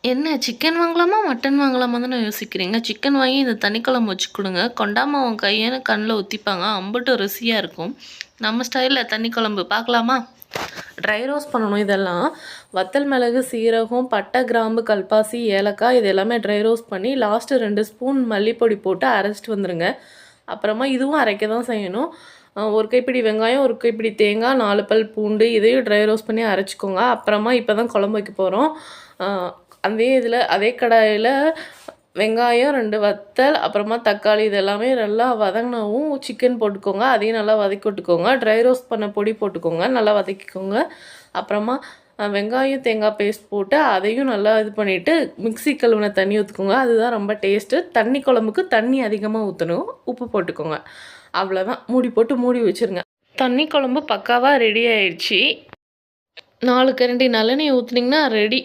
என்ன சிக்கன் வாங்கலாமா? மட்டன் வாங்கலாமா தானே யோசிக்கிறீங்க. சிக்கன் வாங்கி இந்த தண்ணி குழம்பு வச்சு குடுங்க. கொண்டாம்மா உன் கையன்னு கண்ல ஊத்திப்பாங்க. அம்புட்டு ருசியா இருக்கும். நம்ம ஸ்டைல்ல தண்ணி குழம்பு பார்க்கலாமா? ட்ரை ரோஸ்ட் பண்ணணும் இதெல்லாம். வத்தல் மிளகு, சீரகம், பட்டை, கிராம்பு, கல்பாசி, ஏலக்காய் இது எல்லாமே ட்ரை ரோஸ்ட் பண்ணி லாஸ்ட்டு 2 ஸ்பூன் மல்லிப்பொடி போட்டு அரைச்சிட்டு வந்துருங்க. அப்புறமா இதுவும் அரைக்க தான் செய்யணும். ஒரு கைப்பிடி வெங்காயம், ஒரு கைப்பிடி தேங்காய், 4 பல் பூண்டு இதையும் ட்ரை ரோஸ்ட் பண்ணி அரைச்சிக்கோங்க. அப்புறமா இப்போ தான் குழம்பு வைக்க போகிறோம். அதே கடாயில் வெங்காயம், 2 வத்தல், அப்புறமா தக்காளி இது எல்லாமே நல்லா வதங்கினவும் சிக்கன் போட்டுக்கோங்க. அதையும் நல்லா வதக்கி விட்டுக்கோங்க. ட்ரை ரோஸ்ட் பண்ண பொடி போட்டுக்கோங்க. நல்லா வதக்கிக்கோங்க. அப்புறமா வெங்காயம், தேங்காய் பேஸ்ட் போட்டு அதையும் நல்லா இது பண்ணிவிட்டு மிக்ஸி கழுவின தண்ணி ஊற்றிக்கோங்க. அதுதான் ரொம்ப டேஸ்ட்டு. தண்ணி குழம்புக்கு தண்ணி அதிகமாக ஊற்றணும். உப்பு போட்டுக்கோங்க. அவ்வளோதான். மூடி வச்சுருங்க. தண்ணி குழம்பு பக்காவாக ரெடி ஆயிடுச்சு. 4 கரண்டி நல்லெண்ணெய் ஊற்றுனீங்கன்னா ரெடி.